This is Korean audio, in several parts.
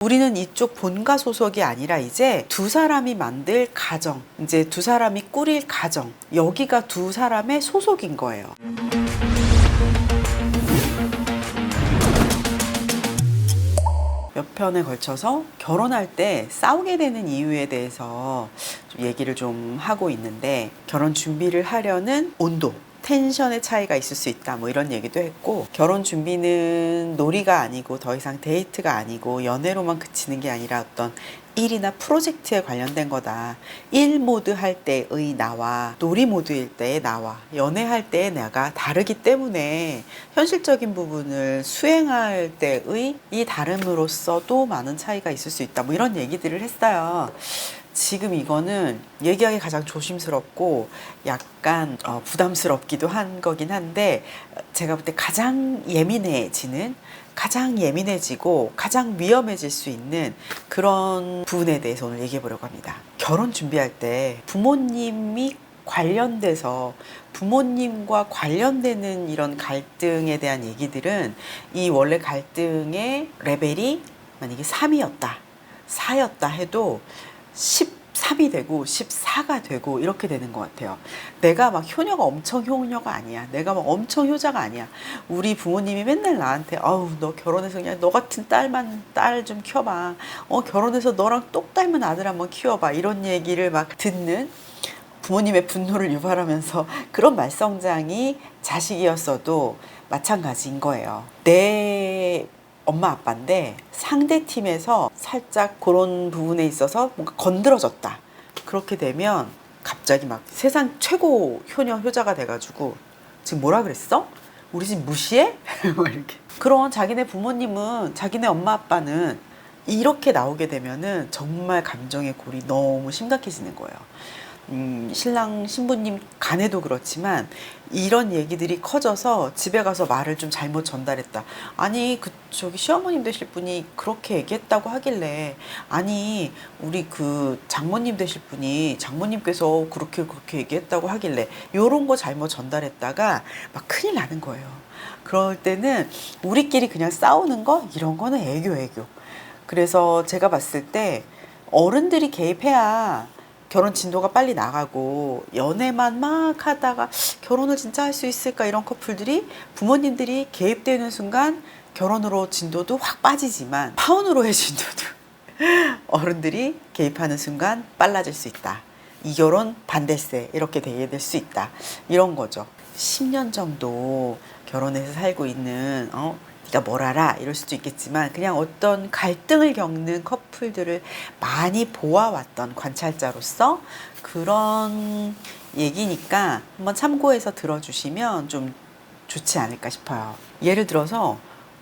우리는 이쪽 본가 소속이 아니라 이제 두 사람이 만들 가정, 이제 두 사람이 꾸릴 가정, 여기가 두 사람의 소속인 거예요. 몇 편에 걸쳐서 결혼할 때 싸우게 되는 이유에 대해서 좀 얘기를 좀 하고 있는데, 결혼 준비를 하려는 온도, 텐션의 차이가 있을 수 있다, 뭐 이런 얘기도 했고, 결혼 준비는 놀이가 아니고 더 이상 데이트가 아니고 연애로만 그치는 게 아니라 어떤 일이나 프로젝트에 관련된 거다. 일 모드 할 때의 나와 놀이 모드일 때의 나와 연애할 때의 나가 다르기 때문에 현실적인 부분을 수행할 때의 이 다름으로써도 많은 차이가 있을 수 있다, 뭐 이런 얘기들을 했어요. 지금 이거는 얘기하기 가장 조심스럽고 약간 부담스럽기도 한 거긴 한데, 제가 볼 때 가장 예민해지고 가장 위험해질 수 있는 그런 부분에 대해서 오늘 얘기해 보려고 합니다. 결혼 준비할 때 부모님이 관련돼서 부모님과 관련되는 이런 갈등에 대한 얘기들은, 이 원래 갈등의 레벨이 만약에 3이었다, 4였다 해도 13이 되고 14가 되고 이렇게 되는 것 같아요. 내가 막 효녀가 엄청 효녀가 아니야. 내가 막 엄청 효자가 아니야. 우리 부모님이 맨날 나한테 아우 너 결혼해서 그냥 너 같은 딸 좀 키워봐. 결혼해서 너랑 똑 닮은 아들 한번 키워봐. 이런 얘기를 막 듣는 부모님의 분노를 유발하면서 그런 말썽장이 자식이었어도 마찬가지인 거예요. 내 엄마 아빠인데 상대 팀에서 살짝 그런 부분에 있어서 뭔가 건드려졌다. 그렇게 되면 갑자기 막 세상 최고 효녀 효자가 돼가지고 지금 뭐라 그랬어? 우리 집 무시해? 막 이렇게. 그런 자기네 부모님은, 자기네 엄마 아빠는 이렇게 나오게 되면은 정말 감정의 골이 너무 심각해지는 거예요. 신랑 신부님 간에도 그렇지만 이런 얘기들이 커져서 집에 가서 말을 좀 잘못 전달했다. 아니 저기 시어머님 되실 분이 그렇게 얘기했다고 하길래, 아니 우리 그 장모님 되실 분이 장모님께서 그렇게 얘기했다고 하길래, 요런 거 잘못 전달했다가 막 큰일 나는 거예요. 그럴 때는 우리끼리 그냥 싸우는 거, 이런 거는 애교. 그래서 제가 봤을 때 어른들이 개입해야 결혼 진도가 빨리 나가고, 연애만 막 하다가 결혼을 진짜 할 수 있을까 이런 커플들이 부모님들이 개입되는 순간 결혼으로 진도도 확 빠지지만, 파혼으로의 진도도 어른들이 개입하는 순간 빨라질 수 있다. 이 결혼 반대세 이렇게 되게 될 수 있다, 이런 거죠. 10년 정도 결혼해서 살고 있는 네가 뭘 알아 이럴 수도 있겠지만, 그냥 어떤 갈등을 겪는 커플들을 많이 보아왔던 관찰자로서 그런 얘기니까 한번 참고해서 들어주시면 좀 좋지 않을까 싶어요. 예를 들어서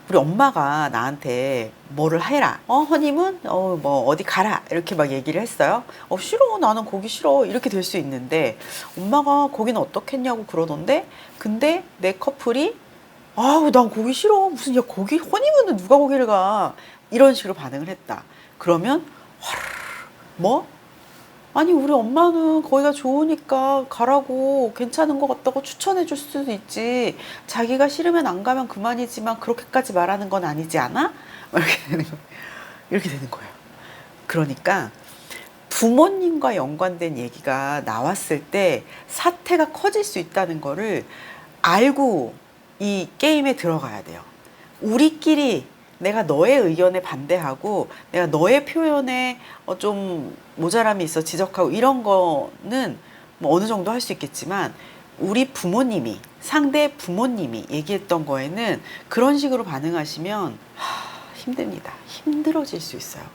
우리 엄마가 나한테 뭐를 해라, 허니문 뭐 어디 가라 이렇게 막 얘기를 했어요. 싫어, 나는 거기 싫어, 이렇게 될 수 있는데, 엄마가 거기는 어떻겠냐고 그러던데, 근데 내 커플이 아우 난 거기 싫어, 무슨, 야 거기 허니문은 누가 거기를 가, 이런 식으로 반응을 했다. 그러면 뭐? 아니 우리 엄마는 거기가 좋으니까 가라고, 괜찮은 것 같다고 추천해 줄 수도 있지, 자기가 싫으면 안 가면 그만이지만 그렇게까지 말하는 건 아니지 않아? 이렇게 되는 거예요. 그러니까 부모님과 연관된 얘기가 나왔을 때 사태가 커질 수 있다는 거를 알고 이 게임에 들어가야 돼요. 우리끼리 내가 너의 의견에 반대하고 내가 너의 표현에 좀 모자람이 있어 지적하고 이런 거는 뭐 어느 정도 할 수 있겠지만, 우리 부모님이, 상대 부모님이 얘기했던 거에는 그런 식으로 반응하시면 힘듭니다. 힘들어질 수 있어요.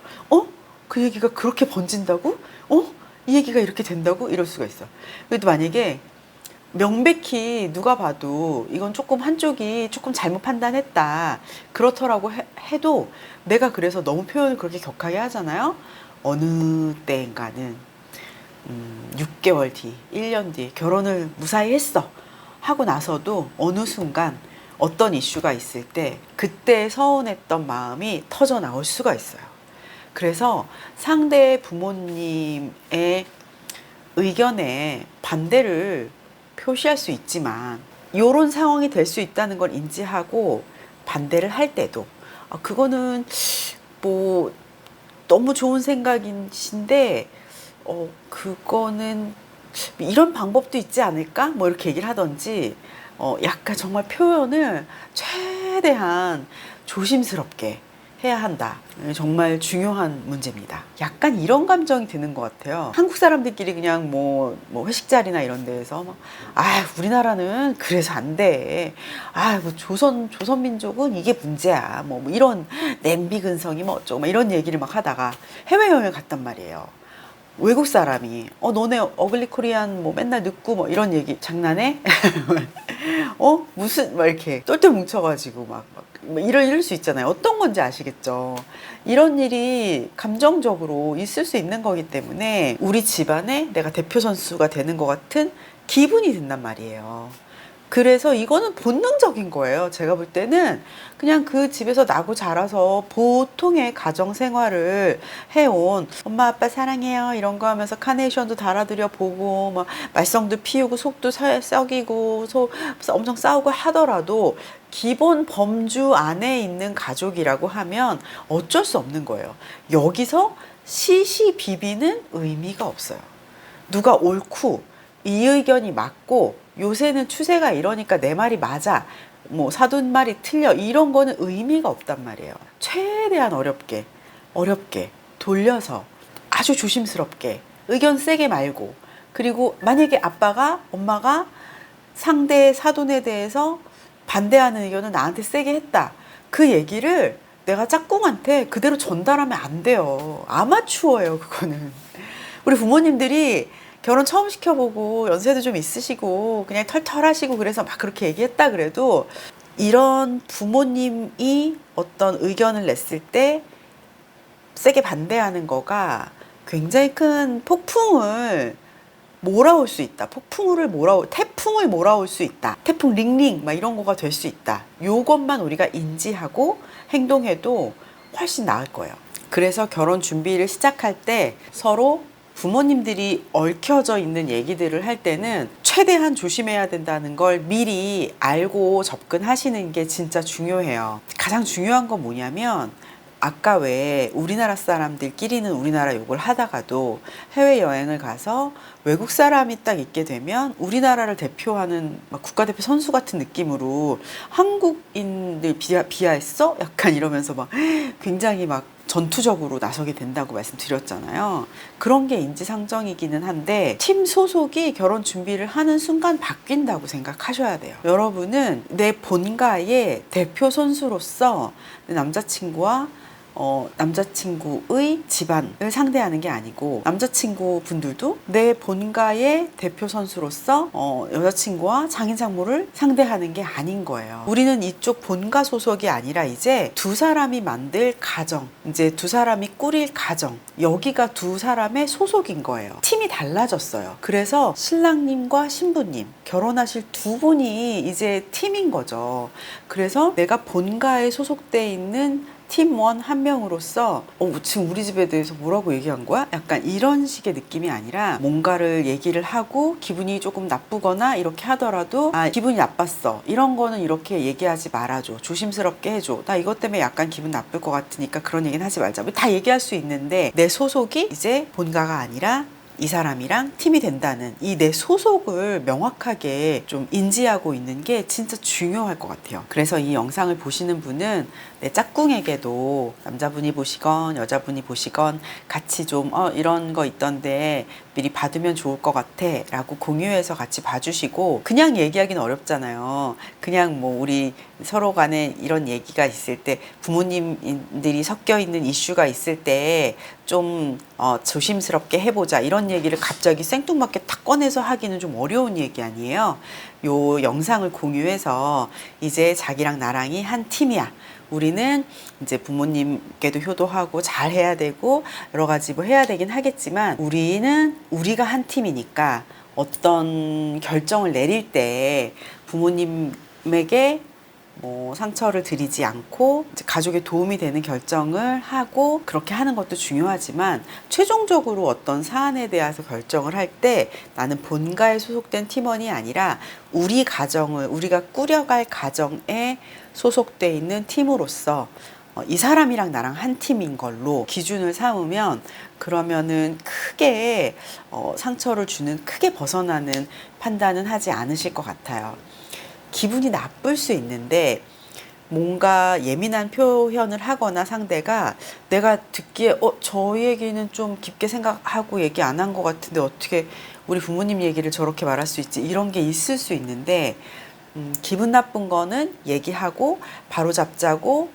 그 얘기가 그렇게 번진다고? 이 얘기가 이렇게 된다고? 이럴 수가 있어. 그래도 만약에 명백히 누가 봐도 이건 조금 한쪽이 조금 잘못 판단했다, 그렇더라고 해도, 내가 그래서 너무 표현을 그렇게 격하게 하잖아요. 어느 때인가는 6개월 뒤, 1년 뒤 결혼을 무사히 했어 하고 나서도 어느 순간 어떤 이슈가 있을 때 그때 서운했던 마음이 터져 나올 수가 있어요. 그래서 상대 부모님의 의견에 반대를 표시할 수 있지만, 이런 상황이 될 수 있다는 걸 인지하고 반대를 할 때도 그거는 뭐 너무 좋은 생각이신데 그거는 이런 방법도 있지 않을까? 뭐 이렇게 얘기를 하든지 약간 정말 표현을 최대한 조심스럽게 해야 한다. 정말 중요한 문제입니다. 약간 이런 감정이 드는 것 같아요. 한국 사람들끼리 그냥 뭐 회식 자리나 이런 데에서 막, 우리나라는 그래서 안 돼. 뭐 조선민족은 이게 문제야. 뭐 이런 냄비 근성이 뭐 어쩌고 막 이런 얘기를 막 하다가 해외여행을 갔단 말이에요. 외국 사람이 너네 어글리 코리안 뭐 맨날 늦고 뭐 이런 얘기 장난해? 무슨 막 이렇게 똘똘 뭉쳐가지고 막 이럴 수 있잖아요. 어떤 건지 아시겠죠? 이런 일이 감정적으로 있을 수 있는 거기 때문에 우리 집안에 내가 대표 선수가 되는 것 같은 기분이 든단 말이에요. 그래서 이거는 본능적인 거예요. 제가 볼 때는 그냥 그 집에서 나고 자라서 보통의 가정 생활을 해온 엄마 아빠 사랑해요 이런 거 하면서 카네이션도 달아드려 보고 막 말썽도 피우고 속도 썩이고 엄청 싸우고 하더라도 기본 범주 안에 있는 가족이라고 하면 어쩔 수 없는 거예요. 여기서 시시비비는 의미가 없어요. 누가 옳고 이 의견이 맞고 요새는 추세가 이러니까 내 말이 맞아 뭐 사돈 말이 틀려 이런 거는 의미가 없단 말이에요. 최대한 어렵게 돌려서 아주 조심스럽게 의견 세게 말고, 그리고 만약에 아빠가 엄마가 상대 사돈에 대해서 반대하는 의견을 나한테 세게 했다, 그 얘기를 내가 짝꿍한테 그대로 전달하면 안 돼요. 아마추어예요 그거는. 우리 부모님들이 결혼 처음 시켜보고 연세도 좀 있으시고 그냥 털털하시고 그래서 막 그렇게 얘기했다 그래도 이런 부모님이 어떤 의견을 냈을 때 세게 반대하는 거가 굉장히 큰 폭풍을 몰아올 수 있다. 태풍을 몰아올 수 있다. 태풍 링링 막 이런 거가 될 수 있다. 요것만 우리가 인지하고 행동해도 훨씬 나을 거예요. 그래서 결혼 준비를 시작할 때 서로 부모님들이 얽혀져 있는 얘기들을 할 때는 최대한 조심해야 된다는 걸 미리 알고 접근하시는 게 진짜 중요해요. 가장 중요한 건 뭐냐면 아까 왜 우리나라 사람들끼리는 우리나라 욕을 하다가도 해외여행을 가서 외국 사람이 딱 있게 되면 우리나라를 대표하는 막 국가대표 선수 같은 느낌으로 한국인들 비하했어? 약간 이러면서 막 굉장히 막 전투적으로 나서게 된다고 말씀드렸잖아요. 그런 게 인지상정이기는 한데 팀 소속이 결혼 준비를 하는 순간 바뀐다고 생각하셔야 돼요. 여러분은 내 본가의 대표 선수로서 내 남자친구의 집안을 상대하는 게 아니고 남자친구 분들도 내 본가의 대표 선수로서 여자친구와 장인 장모를 상대하는 게 아닌 거예요. 우리는 이쪽 본가 소속이 아니라 이제 두 사람이 만들 가정, 이제 두 사람이 꾸릴 가정, 여기가 두 사람의 소속인 거예요. 팀이 달라졌어요. 그래서 신랑님과 신부님 결혼하실 두 분이 이제 팀인 거죠. 그래서 내가 본가에 소속돼 있는 팀원 한 명으로서 지금 우리 집에 대해서 뭐라고 얘기한 거야? 약간 이런 식의 느낌이 아니라 뭔가를 얘기를 하고 기분이 조금 나쁘거나 이렇게 하더라도 기분이 나빴어, 이런 거는 이렇게 얘기하지 말아줘, 조심스럽게 해줘, 나 이것 때문에 약간 기분 나쁠 것 같으니까 그런 얘기는 하지 말자, 다 얘기할 수 있는데 내 소속이 이제 본가가 아니라 이 사람이랑 팀이 된다는 이 내 소속을 명확하게 좀 인지하고 있는 게 진짜 중요할 것 같아요. 그래서 이 영상을 보시는 분은 내 짝꿍에게도 남자분이 보시건 여자분이 보시건 같이 좀 이런 거 있던데 미리 받으면 좋을 것 같아 라고 공유해서 같이 봐주시고, 그냥 얘기하기는 어렵잖아요. 그냥 뭐 우리 서로 간에 이런 얘기가 있을 때, 부모님들이 섞여 있는 이슈가 있을 때 좀 조심스럽게 해보자 이런 얘기를 갑자기 생뚱맞게 탁 꺼내서 하기는 좀 어려운 얘기 아니에요. 요 영상을 공유해서 이제 자기랑 나랑이 한 팀이야, 우리는 이제 부모님께도 효도하고 잘 해야 되고 여러 가지 뭐 해야 되긴 하겠지만 우리가 한 팀이니까 어떤 결정을 내릴 때 부모님에게 뭐 상처를 드리지 않고 가족에 도움이 되는 결정을 하고 그렇게 하는 것도 중요하지만, 최종적으로 어떤 사안에 대해서 결정을 할 때 나는 본가에 소속된 팀원이 아니라 우리가 꾸려갈 가정에 소속돼 있는 팀으로서 이 사람이랑 나랑 한 팀인 걸로 기준을 삼으면 그러면은 크게 상처를 주는, 크게 벗어나는 판단은 하지 않으실 것 같아요. 기분이 나쁠 수 있는데 뭔가 예민한 표현을 하거나 상대가 내가 듣기에 저 얘기는 좀 깊게 생각하고 얘기 안 한 것 같은데 어떻게 우리 부모님 얘기를 저렇게 말할 수 있지, 이런 게 있을 수 있는데 기분 나쁜 거는 얘기하고 바로잡자고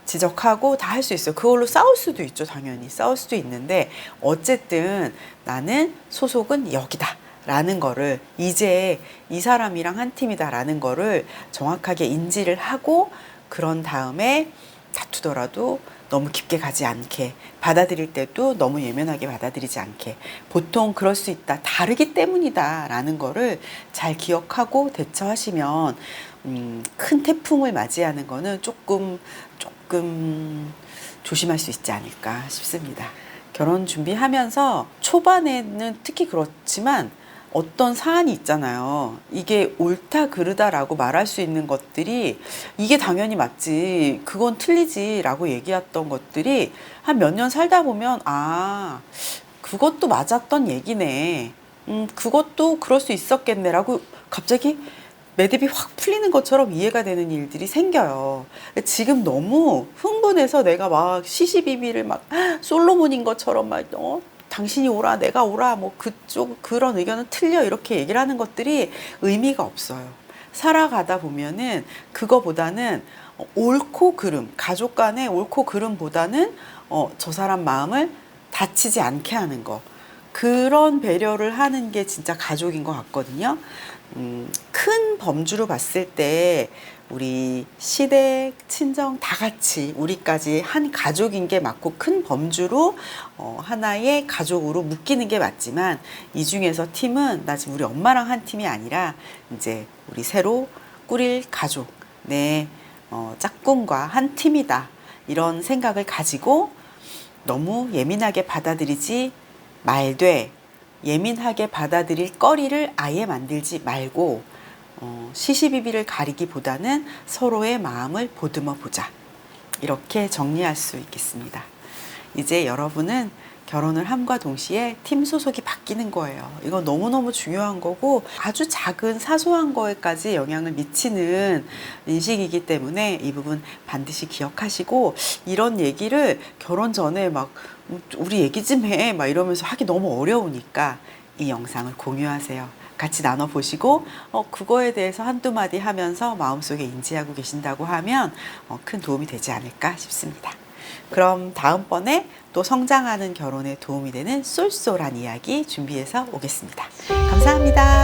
지적하고 다 할 수 있어요. 그걸로 싸울 수도 있죠. 당연히 싸울 수도 있는데 어쨌든 나는 소속은 여기다 라는 거를, 이제 이 사람이랑 한 팀이다 라는 거를 정확하게 인지를 하고, 그런 다음에 다투더라도 너무 깊게 가지 않게, 받아들일 때도 너무 예민하게 받아들이지 않게, 보통 그럴 수 있다, 다르기 때문이다 라는 거를 잘 기억하고 대처하시면 큰 태풍을 맞이하는 거는 조금 조심할 수 있지 않을까 싶습니다. 결혼 준비하면서 초반에는 특히 그렇지만 어떤 사안이 있잖아요. 이게 옳다 그르다라고 말할 수 있는 것들이, 이게 당연히 맞지, 그건 틀리지 라고 얘기했던 것들이 한 몇 년 살다 보면 그것도 맞았던 얘기네, 그것도 그럴 수 있었겠네 라고 갑자기 매듭이 확 풀리는 것처럼 이해가 되는 일들이 생겨요. 지금 너무 흥분해서 내가 막 시시비비를 막 솔로몬인 것처럼 막 당신이 옳아 내가 옳아 뭐 그쪽 그런 의견은 틀려 이렇게 얘기를 하는 것들이 의미가 없어요. 살아가다 보면은 그거보다는 옳고 그름, 가족 간의 옳고 그름보다는 저 사람 마음을 다치지 않게 하는 거, 그런 배려를 하는 게 진짜 가족인 것 같거든요. 큰 범주로 봤을 때 우리 시댁, 친정 다 같이 우리까지 한 가족인 게 맞고, 큰 범주로 하나의 가족으로 묶이는 게 맞지만, 이 중에서 팀은 나 지금 우리 엄마랑 한 팀이 아니라 이제 우리 새로 꾸릴 가족, 내 짝꿍과 한 팀이다, 이런 생각을 가지고 너무 예민하게 받아들이지 말되, 예민하게 받아들일 거리를 아예 만들지 말고 시시비비를 가리기보다는 서로의 마음을 보듬어 보자, 이렇게 정리할 수 있겠습니다. 이제 여러분은 결혼을 함과 동시에 팀 소속이 바뀌는 거예요. 이거 너무너무 중요한 거고, 아주 작은 사소한 거에까지 영향을 미치는 인식이기 때문에 이 부분 반드시 기억하시고, 이런 얘기를 결혼 전에 막 우리 얘기 좀 해 막 이러면서 하기 너무 어려우니까 이 영상을 공유하세요. 같이 나눠보시고 그거에 대해서 한두 마디 하면서 마음속에 인지하고 계신다고 하면 큰 도움이 되지 않을까 싶습니다. 그럼 다음번에 또 성장하는 결혼에 도움이 되는 쏠쏠한 이야기 준비해서 오겠습니다. 감사합니다.